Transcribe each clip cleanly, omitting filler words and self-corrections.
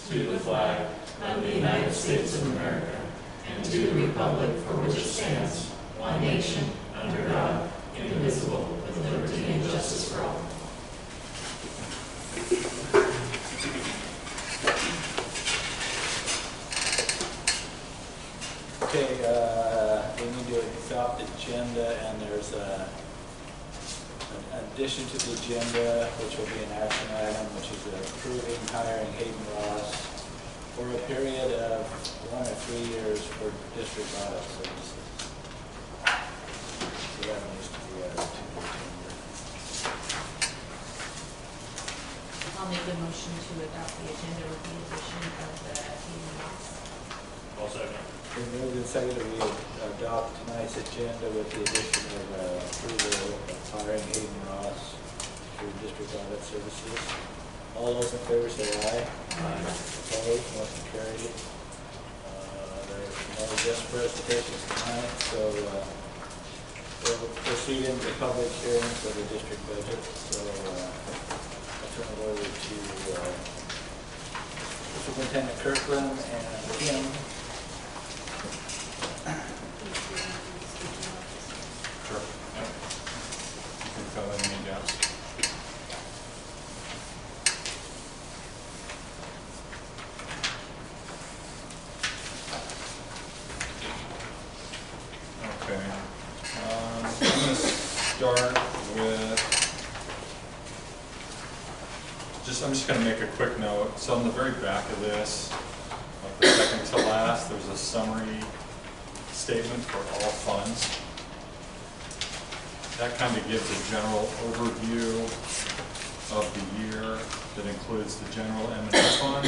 to the flag of the United States of America, and to the republic for which it stands, one nation, under God, indivisible, with liberty and justice for all. Okay, we need to adopt the agenda, and there's an addition to the agenda, which will be an action item, which is approving hiring Hayden Ross for a period of 1 or 3 years for district audit services. So that needs to be added to the agenda. I'll make a motion to adopt the agenda with the addition of the Hayden Ross. All second. We moved and seconded we adopt tonight's agenda with the addition of approval of hiring Hayden Ross for district audit services. All those in favor say aye. Aye. Opposed? Motion carried. There's no guest presentations tonight, so we'll proceed into the public hearing for the district budget. So I'll turn it over to Superintendent Kirkland and Kim. Sure. Yep. You can fill in any gaps. Okay. I'm going to start with I'm just going to make a quick note. So on the very back of this, the second to last, there's a summary statement for all funds. That kind of gives a general overview of the year that includes the general M&A fund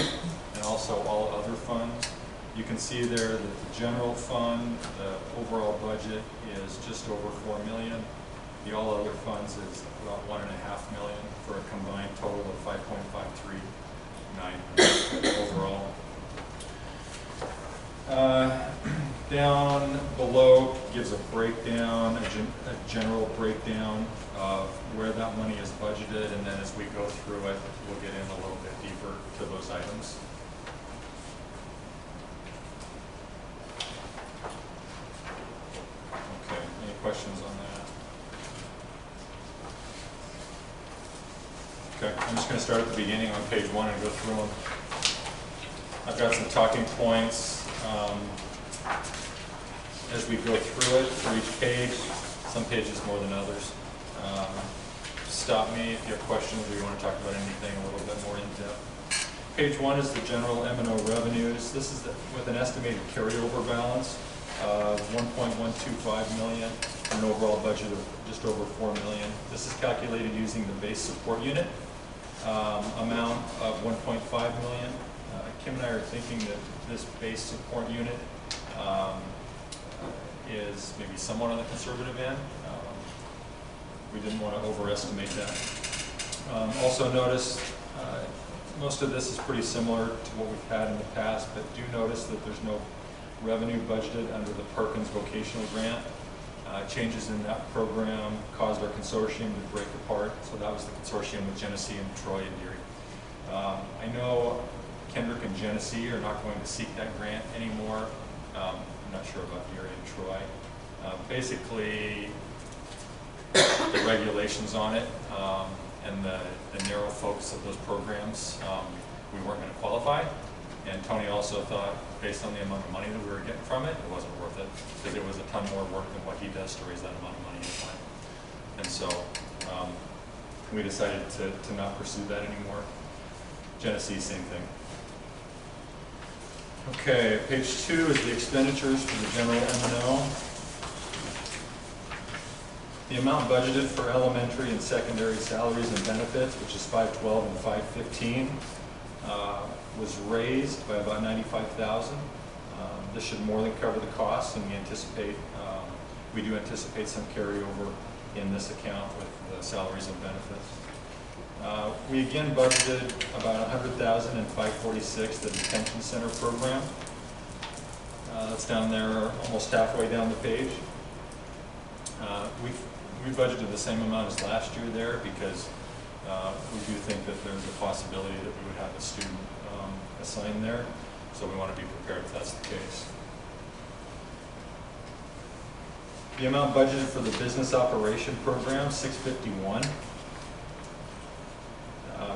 and also all other funds. You can see there that the general fund, the overall budget is just over $4 million. The all other funds is about $1.5 million for a combined total of $5.539 overall. Down below gives a breakdown, a general breakdown of where that money is budgeted, and then as we go through it, we'll get in a little bit deeper to those items. Okay, any questions on that? Okay, I'm just going to start at the beginning on page 1 and go through them. I've got some talking points. As we go through it for each page, some pages more than others. Stop me if you have questions or you want to talk about anything a little bit more in depth. Page 1 is the general M&O revenues. This is with an estimated carryover balance of $1.125 million and an overall budget of just over $4 million. This is calculated using the base support unit amount of $1.5 million. Kim and I are thinking that this base support unit is maybe somewhat on the conservative end. We didn't want to overestimate that. Also notice most of this is pretty similar to what we've had in the past, but do notice that there's no revenue budgeted under the Perkins vocational grant. Changes in that program caused our consortium to break apart, so that was the consortium with Genesee and Troy and Erie. I know Kendrick and Genesee are not going to seek that grant anymore. I'm not sure about Erie and Troy. Basically, the regulations on it and the narrow focus of those programs, we weren't going to qualify. And Tony also thought, based on the amount of money that we were getting from it, it wasn't worth it because it was a ton more work than what he does to raise that amount of money in time. And so we decided to not pursue that anymore. Genesee, same thing. Okay, page 2 is the expenditures for the general M&O. The amount budgeted for elementary and secondary salaries and benefits, which is $512 and $515, was raised by about $95,000. This should more than cover the costs, and we do anticipate some carryover in this account with the salaries and benefits. We again budgeted about $100,000 in 546, the detention center program. That's down there, almost halfway down the page. We budgeted the same amount as last year there because we do think that there's a possibility that we would have a assigned there, so we want to be prepared if that's the case. The amount budgeted for the business operation program, $651,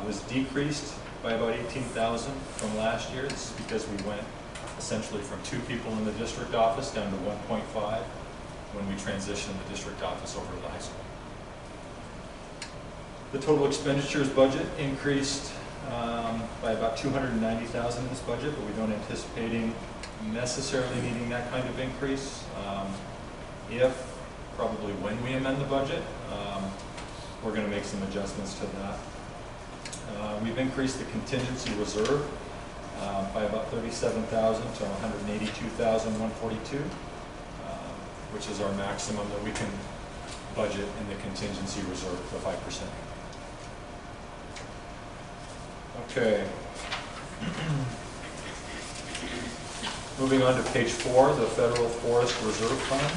was decreased by about $18,000 from last year. This is because we went essentially from 2 people in the district office down to 1.5 when we transitioned the district office over to the high school. The total expenditures budget increased by about $290,000 in this budget, but we don't anticipating necessarily needing that kind of increase. If, probably when we amend the budget, we're going to make some adjustments to that. We've increased the contingency reserve by about $37,000 to $182,142, which is our maximum that we can budget in the contingency reserve, the 5%. Okay. Moving on to page 4, the Federal Forest Reserve Fund.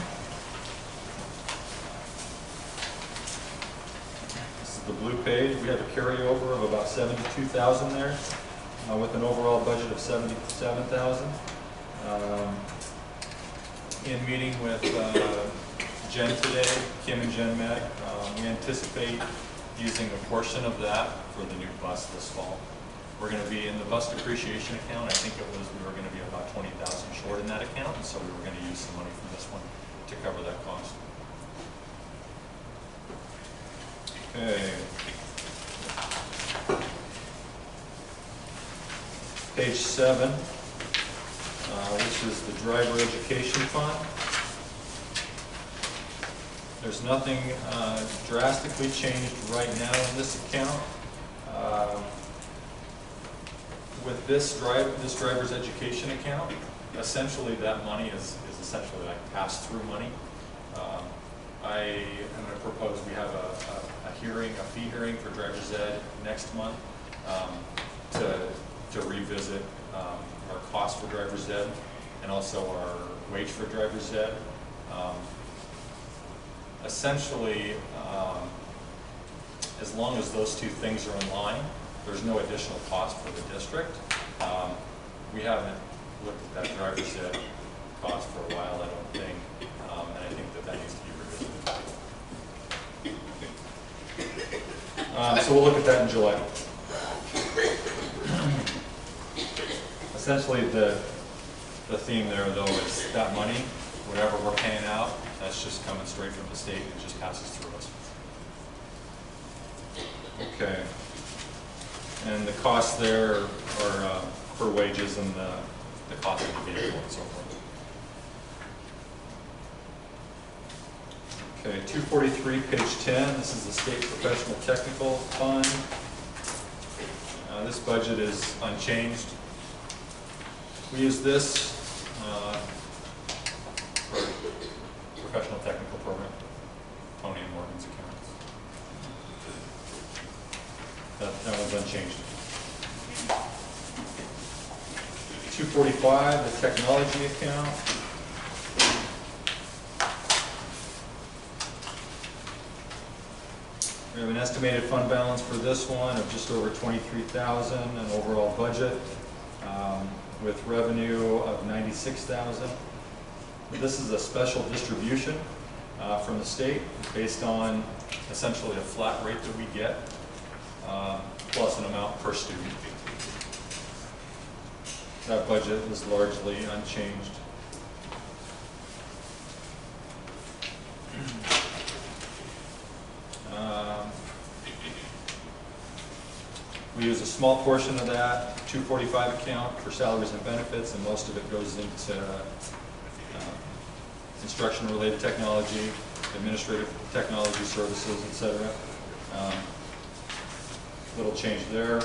This is the blue page. We have a carryover of about $72,000 there, with an overall budget of $77,000. In meeting with Jen today, Kim and Jen met, we anticipate using a portion of that for the new bus this fall. We're going to be in the bus depreciation account. I think we were going to be about $20,000 short in that account, and so we were going to use some money from this one to cover that cost. Okay. Page 7, which is the driver education fund. There's nothing drastically changed right now in this account. With this driver's education account, essentially that money is essentially like pass-through money. I am going to propose we have a fee hearing for driver's ed next month to revisit our cost for driver's ed and also our wage for driver's ed. Essentially, as long as those two things are in line, there's no additional cost for the district. We haven't looked at that driver's ed cost for a while, I don't think, and I think that needs to be revisited. So we'll look at that in July. Essentially, the theme there, though, is that money, whatever we're paying out, that's just coming straight from the state and just passes through us. Okay. And the costs there are for wages and the cost of the vehicle and so forth. Okay, 243, page 10. This is the State Professional Technical Fund. This budget is unchanged. We use this for professional technical program, Tony and Morgan's accounts. That one's unchanged. 245, the technology account. We have an estimated fund balance for this one of just over $23,000, an overall budget with revenue of $96,000. This is a special distribution from the state based on essentially a flat rate that we get, plus an amount per student. That budget is largely unchanged. We use a small portion of that 245 account for salaries and benefits, and most of it goes into instruction-related technology, administrative technology services, etc. Little change there.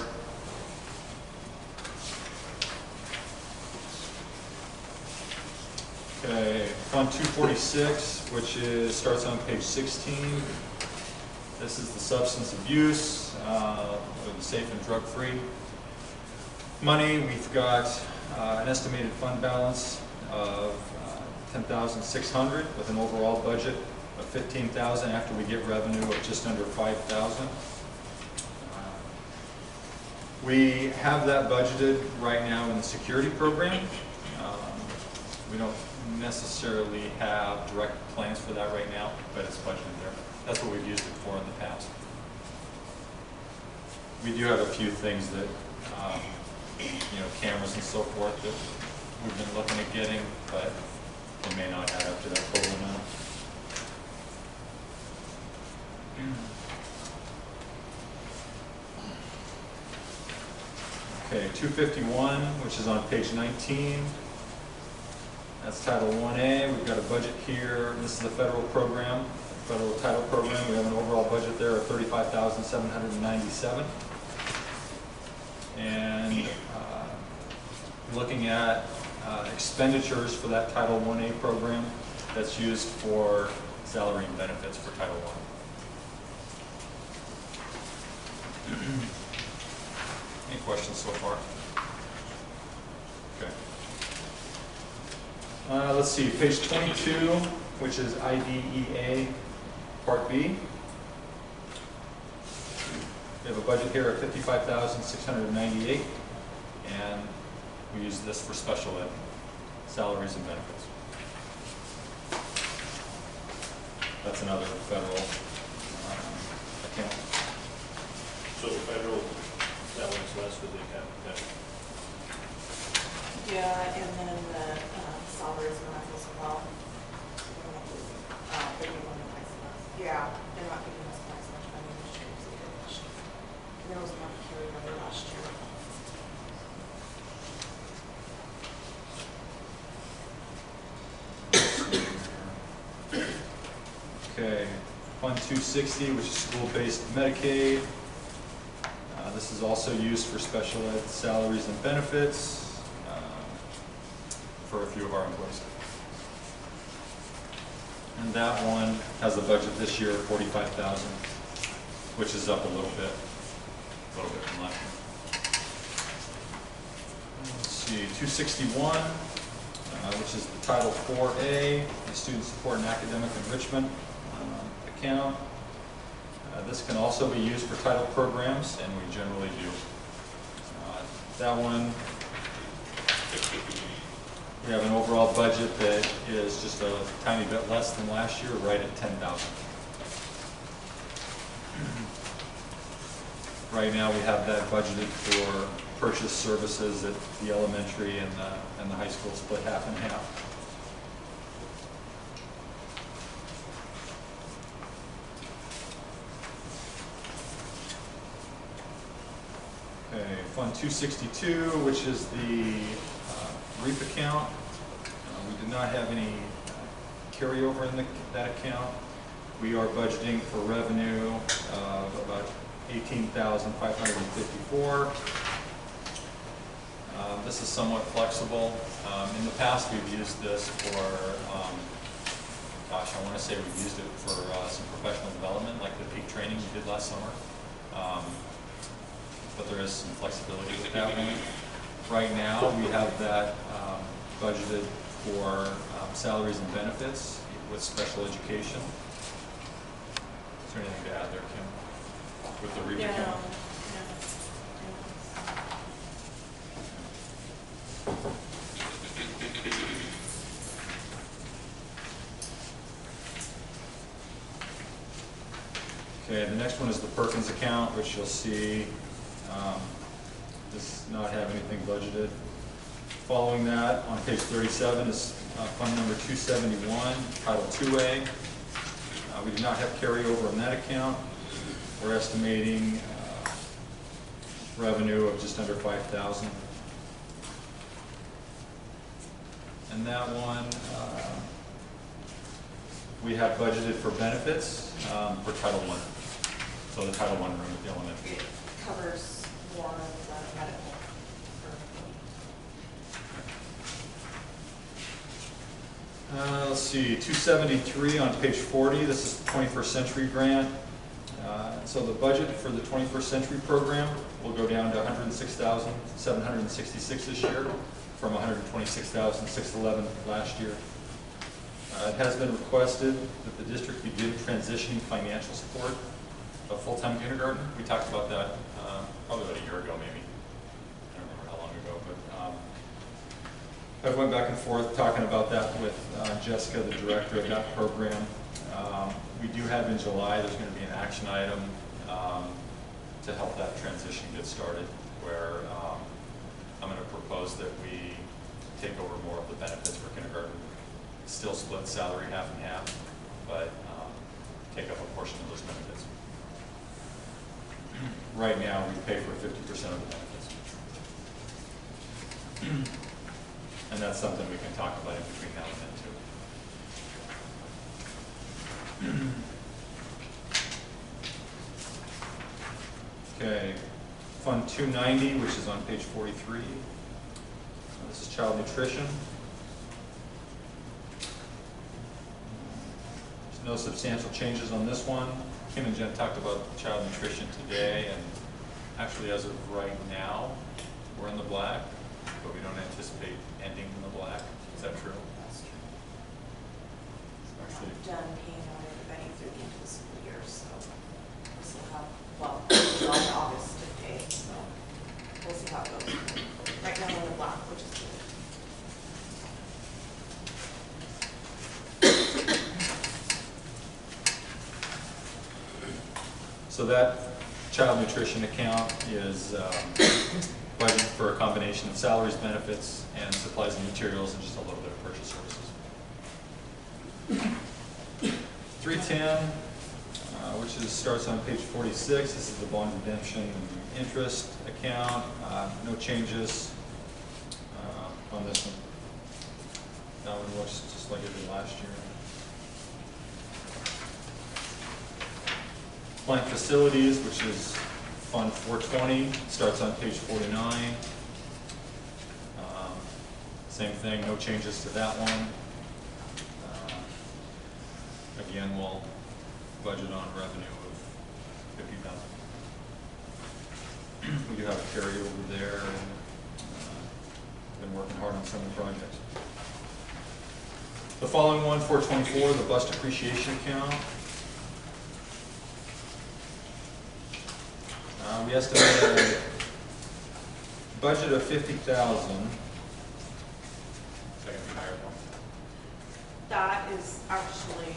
Okay, Fund 246, which starts on page 16. This is the substance abuse, or the safe and drug-free money. We've got an estimated fund balance of $10,600 with an overall budget of $15,000 after we get revenue of just under $5,000. We have that budgeted right now in the security program. We don't necessarily have direct plans for that right now, but it's budgeted there. That's what we've used it for in the past. We do have a few things that, cameras and so forth that we've been looking at getting, but it may not add up to that total amount. Okay, 251, which is on page 19. That's Title 1A. We've got a budget here. This is the federal program, federal title program. We have an overall budget there of $35,797. And looking at expenditures for that Title 1A program, that's used for salary and benefits for Title 1. Any questions so far? Okay. Let's see, page 22, which is IDEA Part B. We have a budget here of $55,698, and we use this for special ed, salaries and benefits. That's another federal account. So the federal, that one's less for the account. Yeah, and then the salaries went up as well. They're giving them twice as much. Yeah, they're not giving us twice as much money this year as they did last year. There was enough carry over last year. Okay, Fund 260, which is school-based Medicaid. This is also used for special ed salaries and benefits for a few of our employees. And that one has a budget this year of $45,000, which is up a little bit from last year. Let's see, 261, which is the Title 4A, the Student Support and Academic Enrichment account. This can also be used for title programs, and we generally do. That one, we have an overall budget that is just a tiny bit less than last year, right at $10,000. Right now, we have that budgeted for purchase services at the elementary and the high school, split half and half. Okay, Fund 262, which is the REAP account. We did not have any carryover in that account. We are budgeting for revenue of about $18,554. This is somewhat flexible. In the past, we've used this for, gosh, I want to say we've used it for some professional development, like the peak training we did last summer. But there is some flexibility with that one. Right now, we have that budgeted for salaries and benefits with special education. Is there anything to add there, Kim, with the REAP account? Okay, the next one is the Perkins account, which you'll see does not have anything budgeted. Following that, on page 37 is fund number 271, Title 2A. We do not have carryover in that account. We're estimating revenue of just under $5,000. And that one, we have budgeted for benefits for Title I. So the Title I room at the elementary. It covers more of the medical. Let's see, 273 on page 40. This is the 21st Century Grant. So the budget for the 21st Century program will go down to $106,766 this year from $126,611 last year. It has been requested that the district begin transitioning financial support of full-time kindergarten. We talked about that probably about a year ago, maybe. I went back and forth talking about that with Jessica, the director of that program. We do have in July, there's going to be an action item to help that transition get started, where I'm going to propose that we take over more of the benefits for kindergarten. Still split salary half and half, but take up a portion of those benefits. Right now, we pay for 50% of the benefits. And that's something we can talk about in between now and then too. Okay, Fund 290, which is on page 43. This is child nutrition. There's no substantial changes on this one. Kim and Jen talked about child nutrition today, and actually as of right now, we're in the black, but we don't anticipate ending in the black. Is that true? That's true. Actually, We're not done paying out everybody through the end of the school year, so we still have, well, July to August to pay, so we'll see how it goes. Right now we're in the black, which is good. So that child nutrition account is budgeted for a combination of salaries, benefits, and supplies and materials, and just a little bit of purchase services. 310, which starts on page 46. This is the bond redemption and interest account. No changes on this one. That one looks just like it did last year. Plant facilities, which is Fund 420, starts on page 49. Same thing, no changes to that one. Again, we'll budget on revenue of $50,000. We do have a carryover there, and been working hard on some of the projects. The following one, 424, the bus depreciation account. We estimate a budget of $50,000. That is actually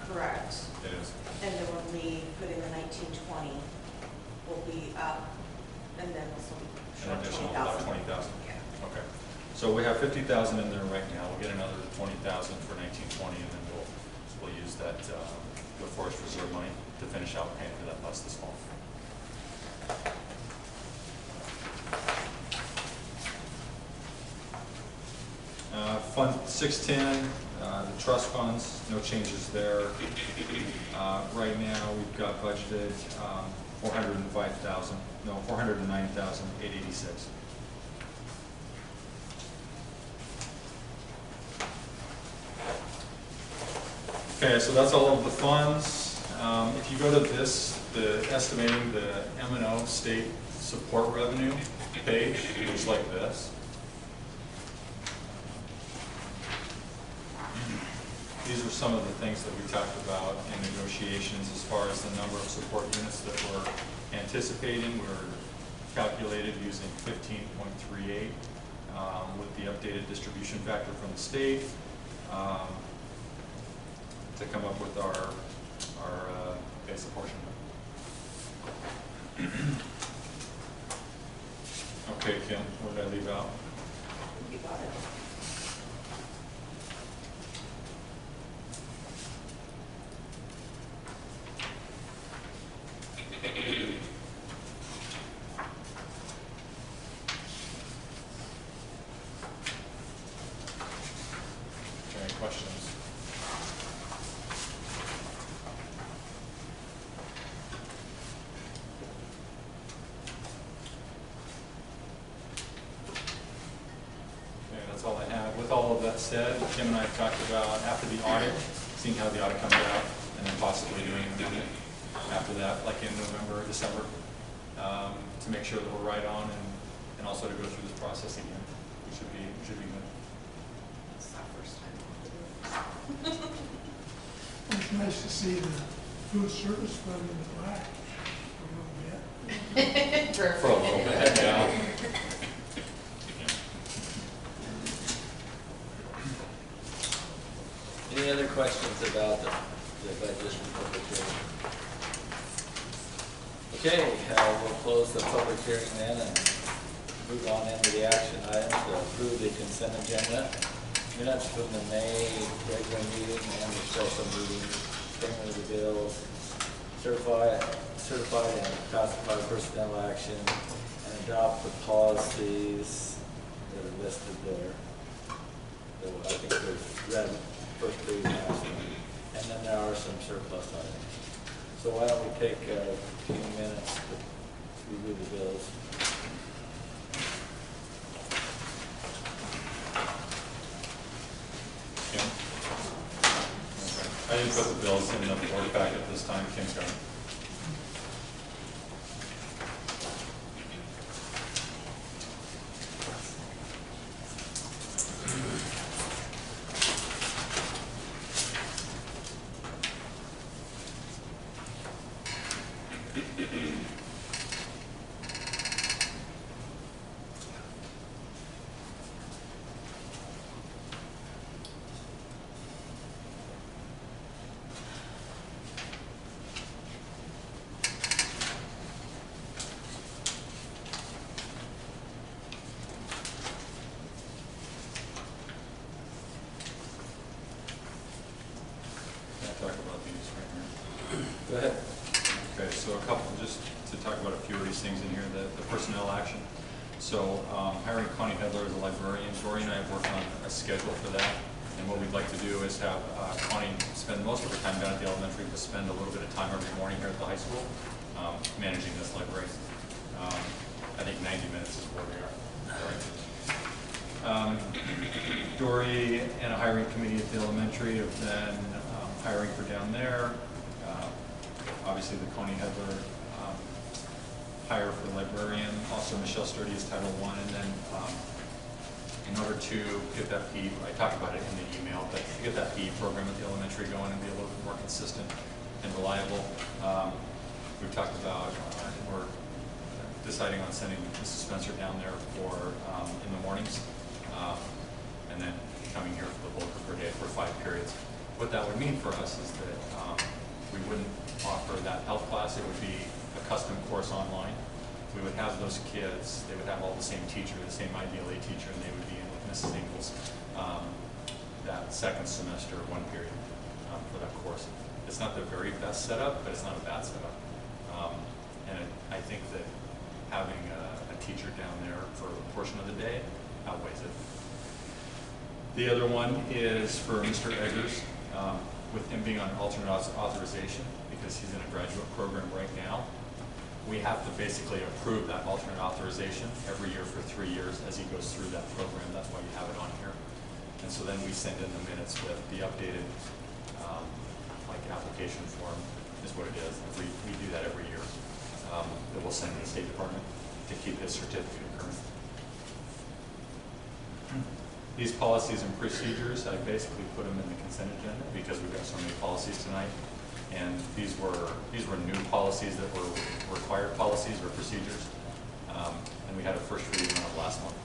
correct. It is. And then when we put in the 1920, we'll be up, and then this will be An short additional 20,000. about 20,000. Yeah. Okay. So we have 50,000 in there right now. We'll get another 20,000 for 1920, and then we'll use that the forest reserve money to finish out paying for that bus this fall. Fund 610, the trust funds, no changes there. Right now, we've got budgeted 409,886. Okay, so that's all of the funds. If you go to this, the estimating the M&O state support revenue page, it looks like this. These are some of the things that we talked about in negotiations as far as the number of support units that we're anticipating. We're calculated using 15.38 with the updated distribution factor from the state to come up with our base apportionment. Okay, Kim, what did I leave out? You got it. Any questions? Okay, that's all I have. With all of that said, Kim and I talked about after the audit, seeing how the audit comes out, and then possibly doing an amendment after that, like in November or December, to make sure that we're right on, and also to go through this process again. We should be good. It's our first time. It's nice to see the food service fund in the black a little bit. For a little bit, yeah. Any other questions about the budget and public hearing? Okay, we'll close the public hearing then and move on into the action items to approve the consent agenda. Minutes from the May regular meeting and the special meeting, payment of the bills, certified and classified personnel action, and adopt the policies that are listed there. So I think we've read first three last one, and then there are some surplus items. So why don't we take a few minutes to review the bills? Kim? Okay. I didn't put the bills in the board packet this time. Kim's got it. Talk about these right here. Go ahead. Okay, so a couple, just to talk about a few of these things in here, the personnel action. So hiring Connie Hedler as a librarian. Dory and I have worked on a schedule for that. And what we'd like to do is have Connie spend most of her time down at the elementary, but spend a little bit of time every morning here at the high school managing this library. I think 90 minutes is where we are. Dory and a hiring committee at the elementary have been hiring for down there. Obviously the Connie Hedler hire for librarian. Also Michelle Sturdy is Title I. And then in order to get that PE, I talked about it in the email, but to get that PE program at the elementary going and be a little bit more consistent and reliable, we've talked about, we're deciding on sending Mrs. Spencer down there for in the mornings, and then coming here for the bulk of her day for 5 periods. What that would mean for us is that we wouldn't offer that health class. It would be a custom course online. We would have those kids, they would have all the same teacher, the same IDLA teacher, and they would be in with Mrs. Ingalls that second semester, 1 period for that course. It's not the very best setup, but it's not a bad setup. I think that having a teacher down there for a portion of the day outweighs it. The other one is for Mr. Eggers, with him being on alternate authorization, because he's in a graduate program right now. We have to basically approve that alternate authorization every year for 3 years as he goes through that program. That's why you have it on here. And so then we send in the minutes with the updated like application form is what it is. We do that every year. That we'll send to the State Department to keep his certificate current. These policies and procedures, I basically put them in the consent agenda because we've got so many policies tonight. And these were new policies that were required policies or procedures. And we had a first reading on it last month.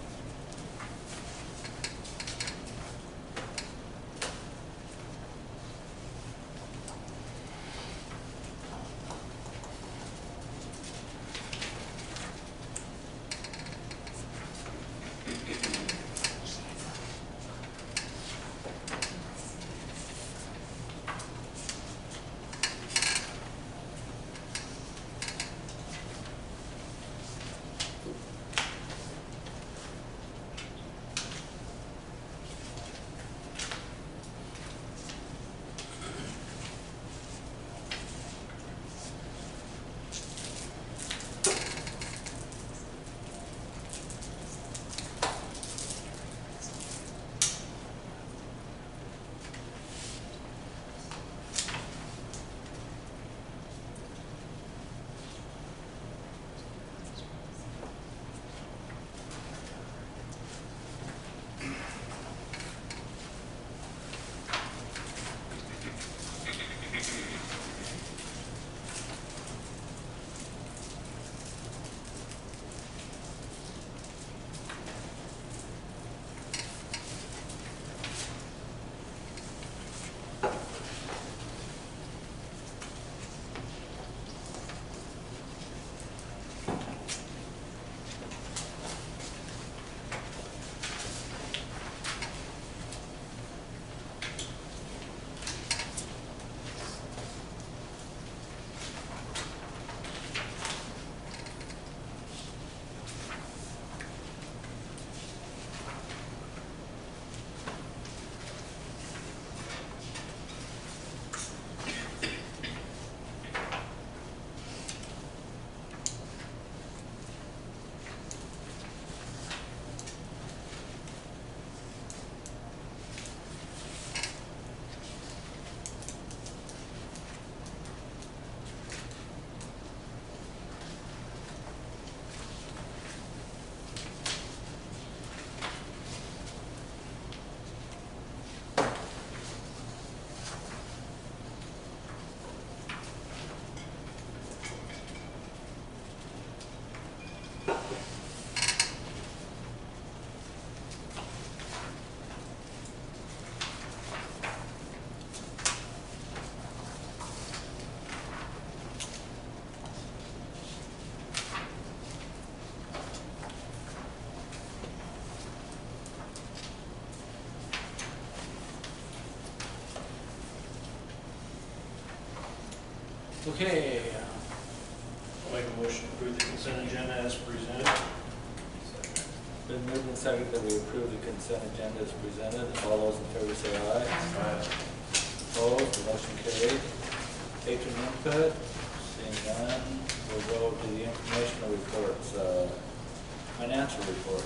Okay, I'll make a motion to approve the consent agenda as presented. been moved and seconded that we approve the consent agenda as presented. All those in favor say aye. Aye. Opposed, the motion carried. Patron input, seeing none, we'll go to the informational reports, financial report.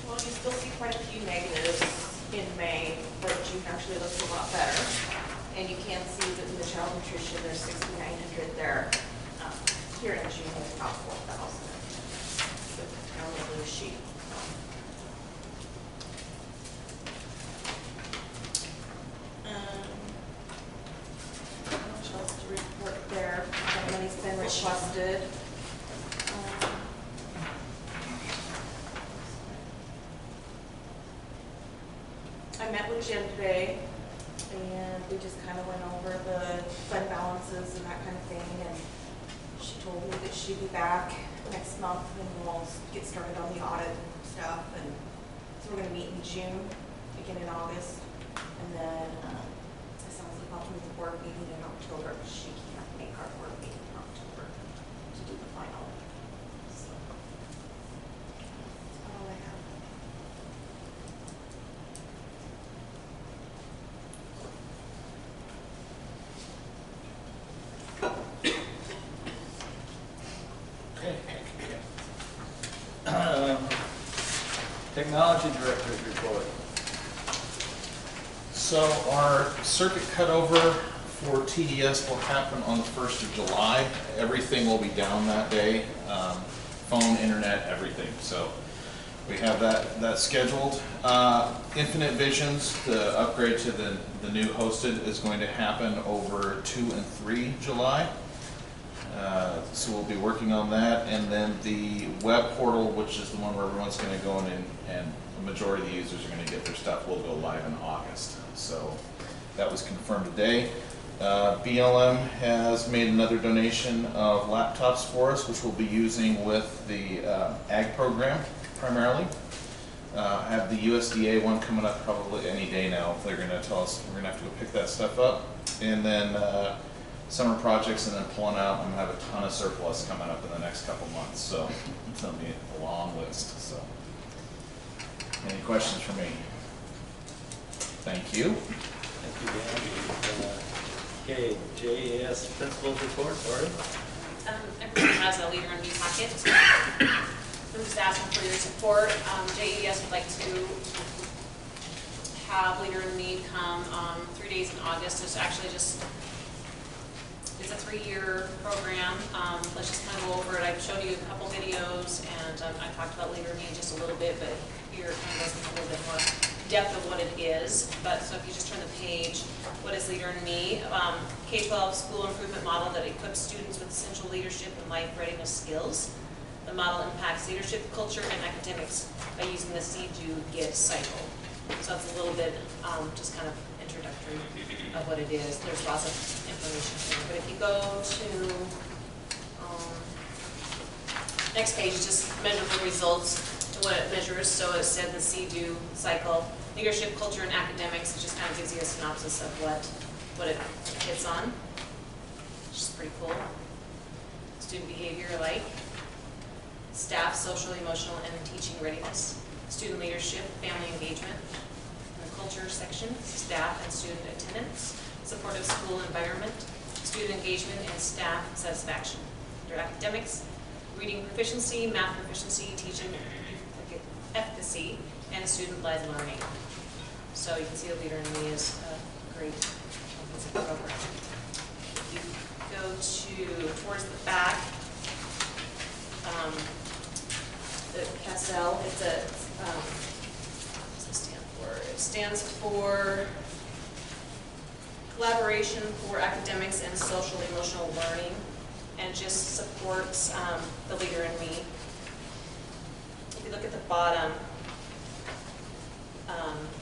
Well, you still see quite a few negatives in May, but June actually looks a lot better. And you can see that in the child nutrition, there's 6,900 there. Here in June, it's about 4,000. So kind of a blue sheet. How much else to report there? That money's been requested. I met with Jen today, and we just kind of went over the fund balances and that kind of thing, and she told me that she'd be back next month, and we'll get started on the audit and stuff, and so we're gonna meet in June, begin in August, and then, it sounds like I'll do the board meeting in October, because she can't make our board meeting in October to do the final, so. That's all I have. Okay. Technology director's report. So our circuit cutover for TDS will happen on the 1st of July. Everything will be down that day, phone, internet, everything. So we have that scheduled. Infinite Visions, the upgrade to the new hosted, is going to happen over 2 and 3 July. So we'll be working on that, and then the web portal, which is the one where everyone's going to go in and the majority of the users are going to get their stuff, will go live in August. So that was confirmed today. BLM has made another donation of laptops for us, which we'll be using with the ag program primarily. I have the USDA one coming up probably any day now. They're going to tell us we're going to have to go pick that stuff up. And then summer projects, and then pulling out. I'm going to have a ton of surplus coming up in the next couple months, so it's going to be a long list. So, any questions for me? Thank you. Thank you, Dan. Okay, JES principals report, Lori? Everyone has a leader in me packet. I'm just asking for your support. JES would like to have Leader in Me come 3 days in August. It's actually just, it's a 3-year program. Let's just kind of go over it. I've showed you a couple videos, and I talked about Leader in Me just a little bit, but here it kind of goes into a little bit more depth of what it is. But so if you just turn the page, what is Leader in Me? K-12 school improvement model that equips students with essential leadership and life readiness skills. The model impacts leadership, culture, and academics by using the see-do-get cycle. So it's a little bit just kind of introductory of what it is. There's lots of information here. But if you go to next page, just measurable results and what it measures. So it said the see-do cycle, leadership, culture, and academics. It just kind of gives you a synopsis of what it hits on, which is pretty cool. Student behavior alike. Staff, social, emotional, and teaching readiness. Student leadership, family engagement. In the culture section, staff and student attendance. Supportive school environment. Student engagement and staff satisfaction. Under academics, reading proficiency, math proficiency, teaching efficacy, and student-led learning. So you can see the Leader in Me is a great program. If you go towards the back, the CASEL, it's a, what does it stand for? It stands for Collaboration for Academics and Social Emotional Learning, and just supports the Leader in Me. If you look at the bottom,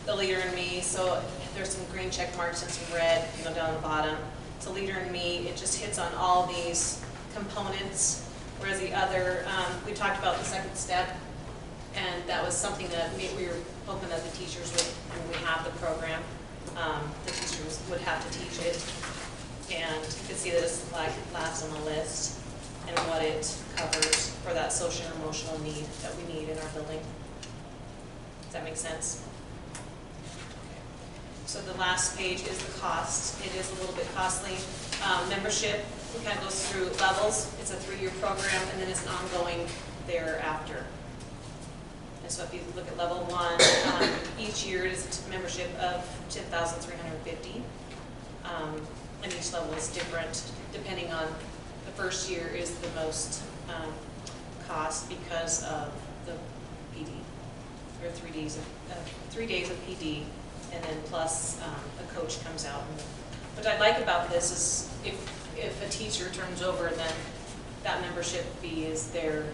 the Leader in Me, so there's some green check marks and some red, down the bottom. So Leader in Me, it just hits on all these components. Whereas the other, we talked about the second step, and that was something that we were hoping that the teachers would, when we have the program, the teachers would have to teach it. And you can see that it's like last on the list and what it covers for that social and emotional need that we need in our building. Does that make sense? So the last page is the cost. It is a little bit costly. Membership, it kind of goes through levels. It's a 3-year program, and then it's an ongoing thereafter. And so if you look at level 1, each year it is a membership of $10,350. And each level is different depending on, the first year is the most cost because of the PD, or 3 days of PD, and then plus a coach comes out. And what I like about this is if a teacher turns over, then that membership fee is their,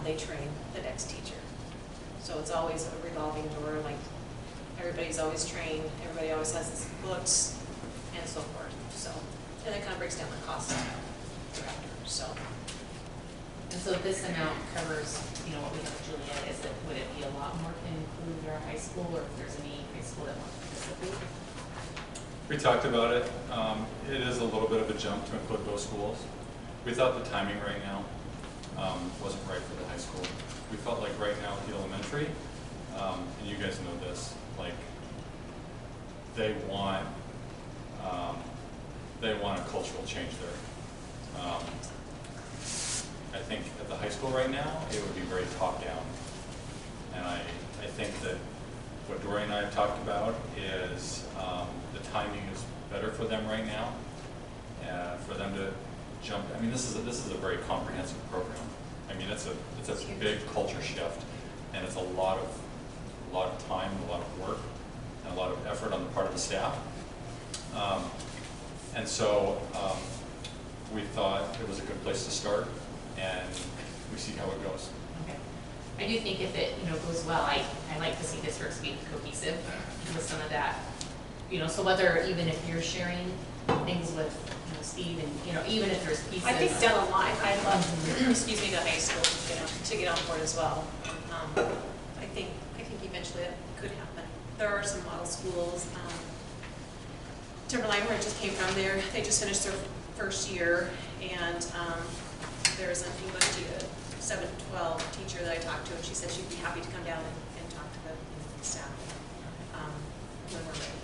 they train the next teacher. So it's always a revolving door, like everybody's always trained, everybody always has its books, and so forth. So, and it kind of breaks down the cost thereafter, so. And so this amount covers, you know, what we have with Juliet. Is it, would it be a lot more to include our high school, or if there's any high school that wants to participate? We talked about it. It is a little bit of a jump to include those schools. We thought the timing right now wasn't right for the high school. We felt like right now at the elementary, and you guys know this, like they want a cultural change there. I think at the high school right now, it would be very top-down. And I think that what Dory and I have talked about is the timing is better for them right now, for them to jump. I mean, this is a very comprehensive program. I mean, it's a big culture shift, and it's a lot of time, a lot of work, and a lot of effort on the part of the staff. And so we thought it was a good place to start, and we see how it goes. Okay. I do think if it, you know, goes well, I like to see districts be cohesive with some of that. You know, so whether, even if you're sharing things with, you know, Steve, and, you know, even if there's pieces. I think down the line, I'd love, excuse me, the high school, you know, to get on board as well. I think eventually that could happen. There are some model schools. Timberline, where I just came from, there, they just finished their first year, and there's an English 7 to 12 teacher that I talked to, and she said she'd be happy to come down and talk to the staff when we're ready.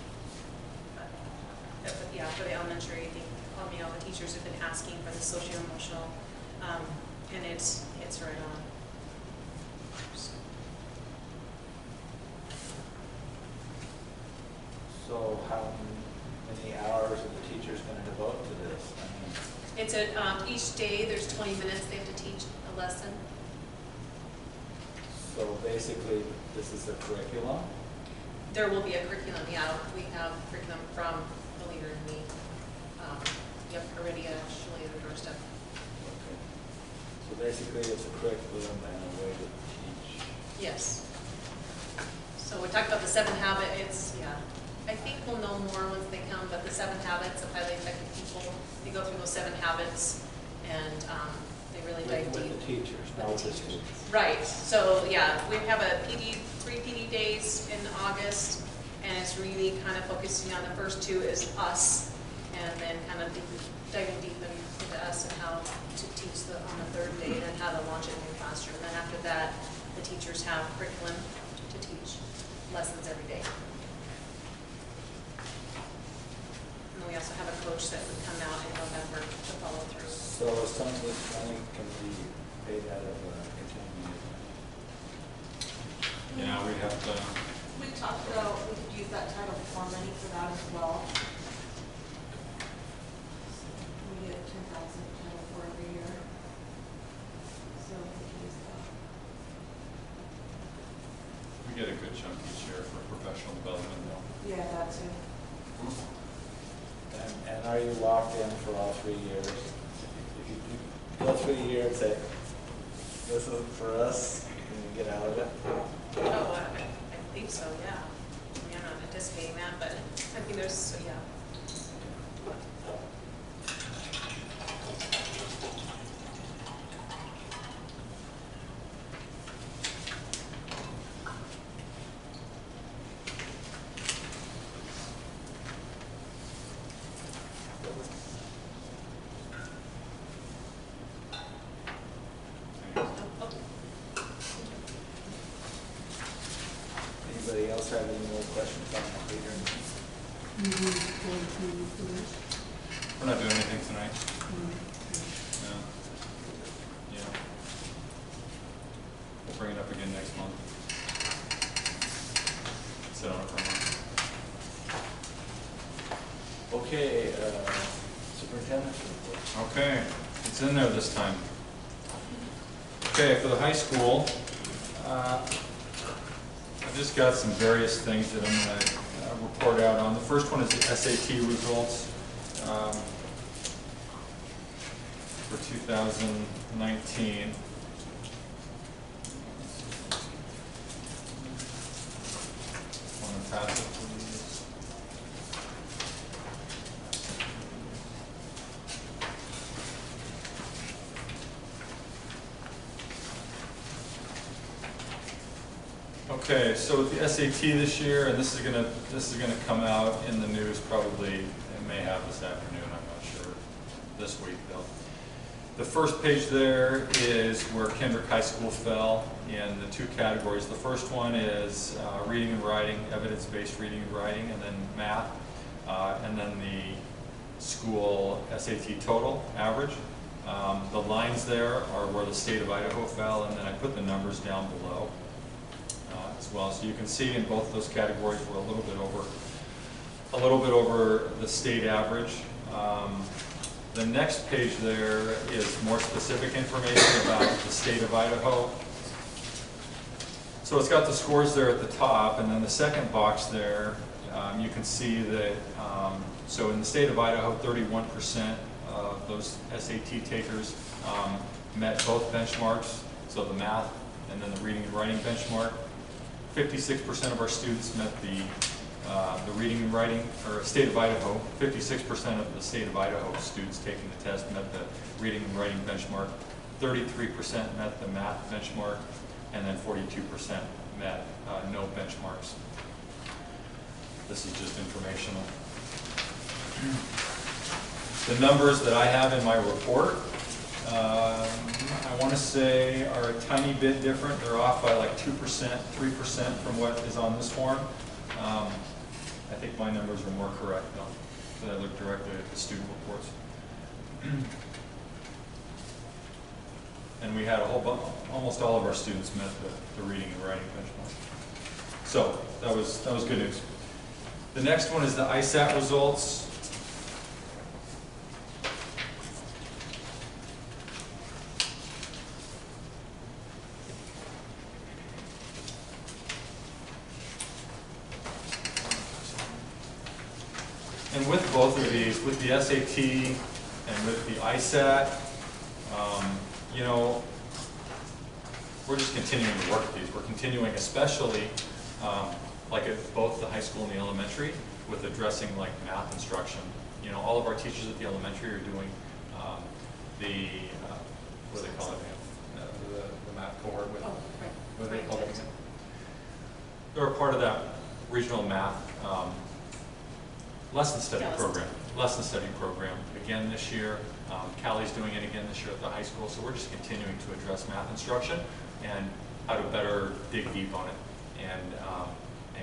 But yeah, for the elementary, I think all the teachers have been asking for the socio-emotional, and it's right on. So how many hours are the teachers going to devote to this? I mean, It's each day there's 20 minutes they have to teach a lesson. so basically, this is the curriculum? There will be a curriculum, yeah. We have curriculum from the leader and me. Yep, already actually the first step. Okay. So basically, it's a curriculum and a way to teach. Yes. So we talked about the 7 habits. Yeah. I think we'll know more once they come, but the 7 habits of highly effective people, they go through those 7 habits, and they really dive deep. With the teachers, not with the students. Right. So yeah, we have a 3 PD days in August, and it's really kind of focusing on the first 2 is us, and then kind of diving deep into us and how to teach on the 3rd day, and then how to launch it in your classroom. And then after that, the teachers have curriculum to teach lessons every day. And we also have a coach that would come out in November to follow through. So some of this money can be paid out of continuing ed. Yeah, we have to. We talked about, we could use that Title IV money for that as well. We get 10,000 Title IV every year. So we could use that. We get a good chunk each year for professional development, though. Yeah, that too. And are you locked in for all 3 years? If you go through the year and say, this isn't for us, can you get out of it? Oh, I think so, yeah. I mean, I'm not anticipating that, but I think there's, yeah. Anybody else have any more questions on the leader? You will go through for this. We're not doing anything tonight. No. Yeah. We'll bring it up again next month. Sit on it for a month. Okay, superintendent's report. Okay, it's in there this time. Okay, for the high school, I've just got some various things that I'm going to report out on. The first one is the SAT results for 2019. Want to pass it, please? Okay, so with the SAT this year, and this is gonna come out in the news probably, it may have this afternoon, I'm not sure, this week though. The first page there is where Kendrick High School fell in the two categories. The first one is reading and writing, evidence-based reading and writing, and then math, and then the school SAT total average. The lines there are where the state of Idaho fell, and then I put the numbers down below as well. So you can see in both of those categories we're a little bit over the state average. The next page there is more specific information about the state of Idaho. So it's got the scores there at the top, and then the second box there, you can see that, so in the state of Idaho, 31% of those SAT takers met both benchmarks, so the math and then the reading and writing benchmark. 56% of our students met the reading and writing, or state of Idaho, 56% of the state of Idaho students taking the test met the reading and writing benchmark, 33% met the math benchmark, and then 42% met no benchmarks. This is just informational. The numbers that I have in my report, I want to say are a tiny bit different. They're off by like 2%, 3% from what is on this form. I think my numbers are more correct though, that I look directly at the student reports. And we had a whole bunch, almost all of our students met the reading and writing benchmark. So that was good news. The next one is the ISAT results. And with both of these, with the SAT and with the ISAT, you know, we're just continuing to work at these. We're continuing, especially like at both the high school and the elementary, with addressing like math instruction. You know, all of our teachers at the elementary are doing what do they call it? The math cohort with. What do they call it again? They're a part of that regional math lesson study program. Lesson study program again this year. Callie's doing it again this year at the high school. So we're just continuing to address math instruction and how to better dig deep on it and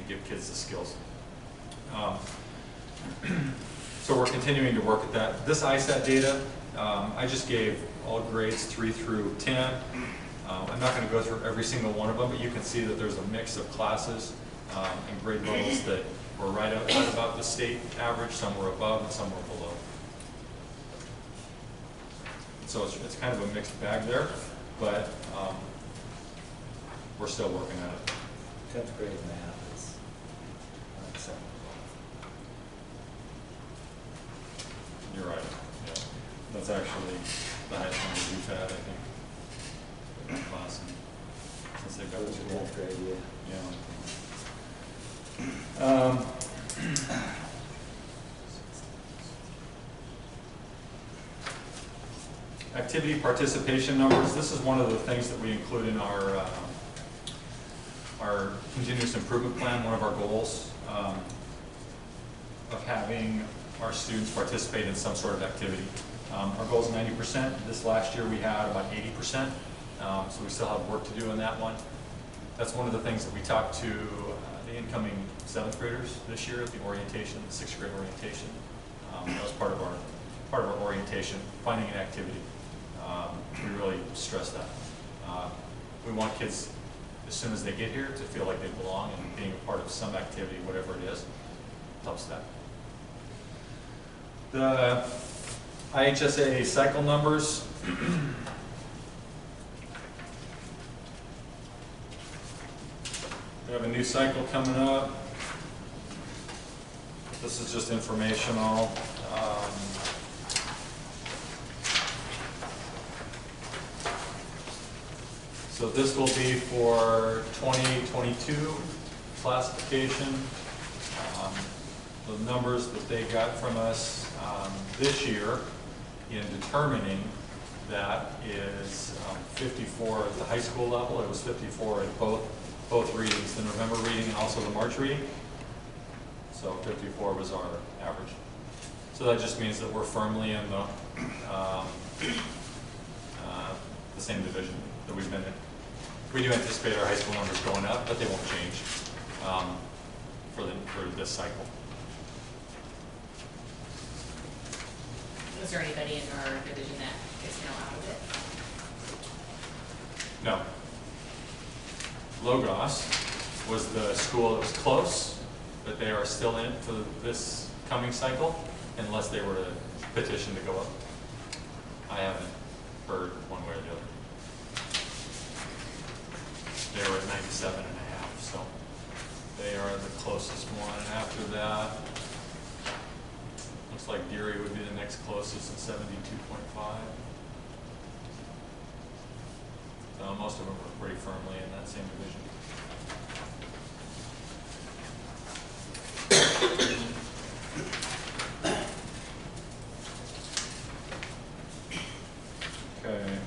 give kids the skills. So we're continuing to work at that. This ISAT data, I just gave all grades 3 through 10. I'm not going to go through every single one of them, but you can see that there's a mix of classes and grade levels that were right about the state average. Some were above and some were below. So it's kind of a mixed bag there, but we're still working at it. 10th grade math is unacceptable. You're right. Yeah. That's actually the highest number we've had, I think, in the class since they've got to school. 10th grade, yeah. Activity participation numbers. This is one of the things that we include in our continuous improvement plan. One of our goals of having our students participate in some sort of activity. Our goal is 90%. This last year we had about 80%, so we still have work to do in that one. That's one of the things that we talked to the incoming 7th graders this year at the orientation, the 6th grade orientation. That was part of our orientation, finding an activity. We really stress that. We want kids, as soon as they get here, to feel like they belong, and being a part of some activity, whatever it is, helps that. The IHSA cycle numbers. We have a new cycle coming up. This is just informational. So this will be for 2022 classification. The numbers that they got from us this year in determining that is 54 at the high school level. It was 54 at both readings, the November reading and also the March reading. So 54 was our average. So that just means that we're firmly in the same division that we've been in. We do anticipate our high school numbers going up, but they won't change for this cycle. Was there anybody in our division that is now out of it? No. Logos was the school that was close, but they are still in it for this coming cycle, unless they were to petition to go up. I haven't heard one way or the other. They were at 97.5, so they are the closest one. After that, looks like Deary would be the next closest at 72.5. So most of them are pretty firmly in that same division. Okay.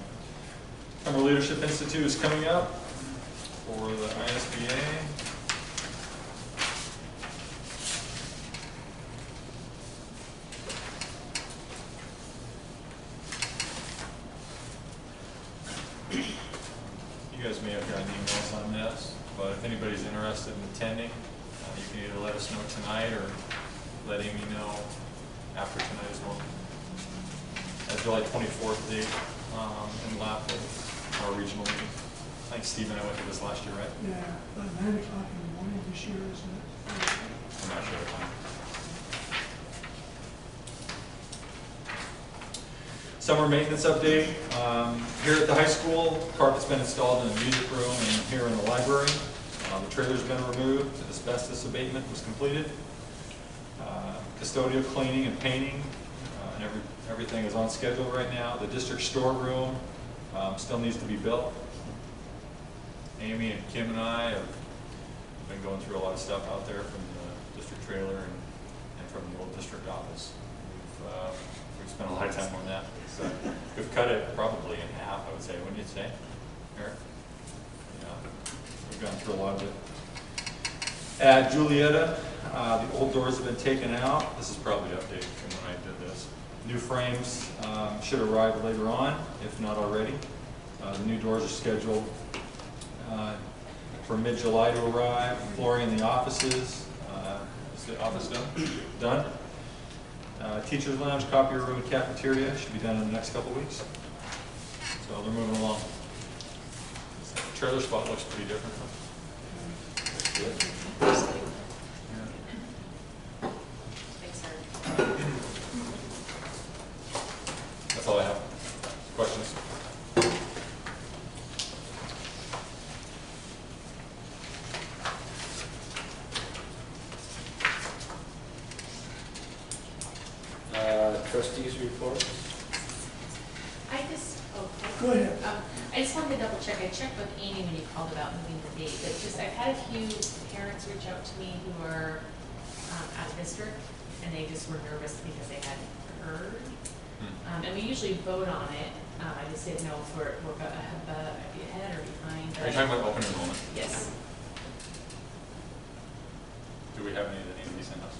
Summer Leadership Institute is coming up for the ISBA. You guys may have gotten emails on this, but if anybody's interested in attending, you can either let us know tonight or let Amy know after tonight as well. That's July 24th date in Lapland, our regional meeting. I think Steve and I went to this last year, right? Yeah, about 9 o'clock in the morning this year, isn't it? I'm not sure the time. Summer maintenance update. Here at the high school, carpet's been installed in the music room and here in the library. The trailer's been removed. Asbestos abatement was completed. Custodial cleaning and painting, and everything is on schedule right now. The district storeroom still needs to be built. Amy and Kim and I have been going through a lot of stuff out there from the district trailer and from the old district office. We've spent a lot of time on that. So we've cut it probably in half, I would say. Wouldn't you say, Eric? Yeah, we've gone through a lot of it. At Julietta, the old doors have been taken out. This is probably updated from when I did this. New frames should arrive later on, if not already. The new doors are scheduled for mid-July to arrive. Flooring in the offices. Is the office done? Done. Teacher's lounge, copier room, and cafeteria should be done in the next couple weeks. So they're moving along. The trailer spot looks pretty different. Looks good. Thanks, Eric. That's all I have. Questions? Trustees report. Go ahead. I just wanted to double check. I checked with Amy when you called about moving the date, but just I've had a few parents reach out to me who are out of district, and they just were nervous because they hadn't heard. And we usually vote on it. I just didn't know if we're ahead or behind. Are you talking about open enrollment? Yes. Do we have any that need to be sent out?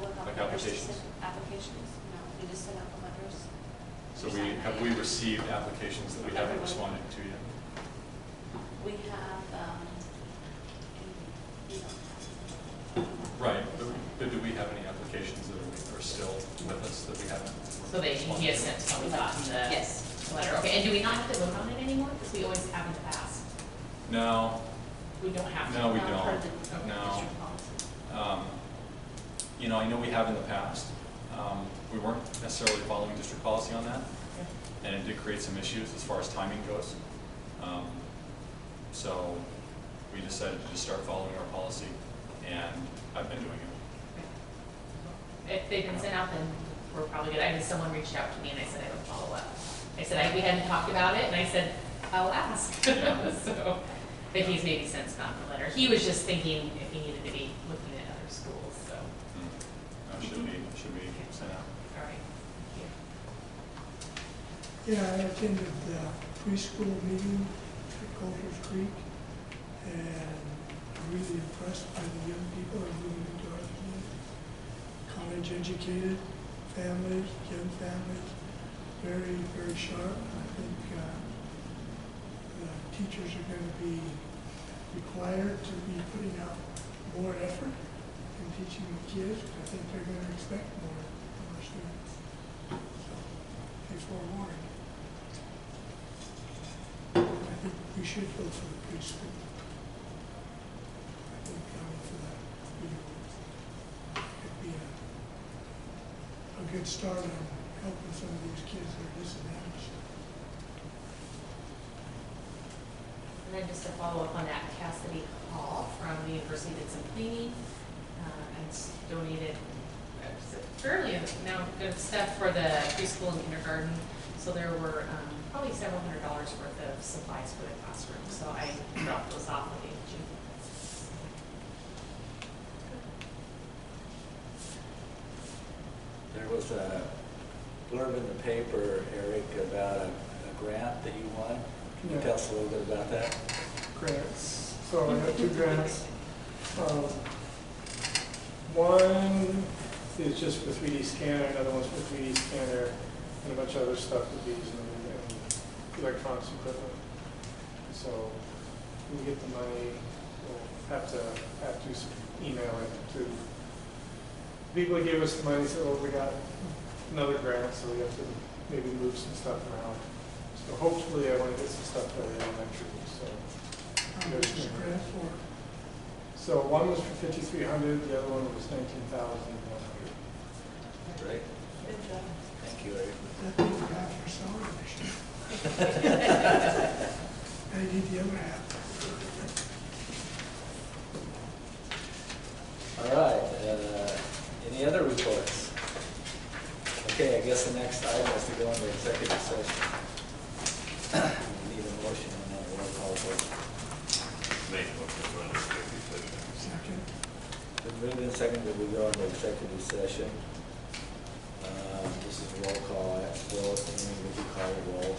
What about Like letters to applications? send- Applications? No, we just send out the letters. So have we received applications that we haven't responded to yet? We have, you know. Right, but do we have any applications that are still with us that we haven't? So they, he has since probably gotten the Yes. letter, okay, and do we not have to vote on it anymore, because we always have in the past? No, We don't have to? no, we Not part of don't. the No. district policy. You know, I know we have in the past. We weren't necessarily following district policy on that, and it did create some issues as far as timing goes. So we decided to just start following our policy, and I've been doing it. If they've been sent out, then we're probably good. I had someone reached out to me and I said I would follow up. I said, we hadn't talked about it, and I said, I'll ask. Yeah. So, but he's maybe since gotten the letter. He was just thinking if he needed to be looking at other schools, so, No, should be sent out. all right. Thank Yeah, I attended the preschool meeting at Coulter's Creek, and I'm really impressed by the young people that are moving into our community. College-educated families, young families, very, very sharp. I think the teachers are going to be required to be putting out more effort in teaching the kids. I think they're going to expect more from our students. So, be forewarned. I think we should go for the preschool. I think going for that could be a good start on helping some of these kids that are disadvantaged. And then just to follow up on that, Cassidy Hall from the university did some cleaning, and donated fairly amount of stuff for the preschool and kindergarten. So there were probably several $100s worth of supplies for the classroom. So I dropped those off with Angie. There was a blurb in the paper, Eric, about a grant that you won. Can you Yeah. tell us a little bit about that? Grants. So I have two grants. One is just for 3D scanner, another one's for 3D scanner, and a bunch of other stuff with these and electronics equipment. So when we get the money, we'll have to email it to people that gave us the money. So we got another grant, so we have to maybe move some stuff around. So hopefully I want to get some stuff for the elementary. So How much is the grant for? So one was for 5,300, the other one was 19,100. Great. Good job. Thank you, Eric. That they got for sewing machine. I need the other half. All right, any other reports? Okay, I guess the next item is to go into executive session. We need a motion on that roll call vote. Make a motion to run executive session. Second. Been moved and seconded that we go into executive session. This is a roll call. Will, would you call a roll?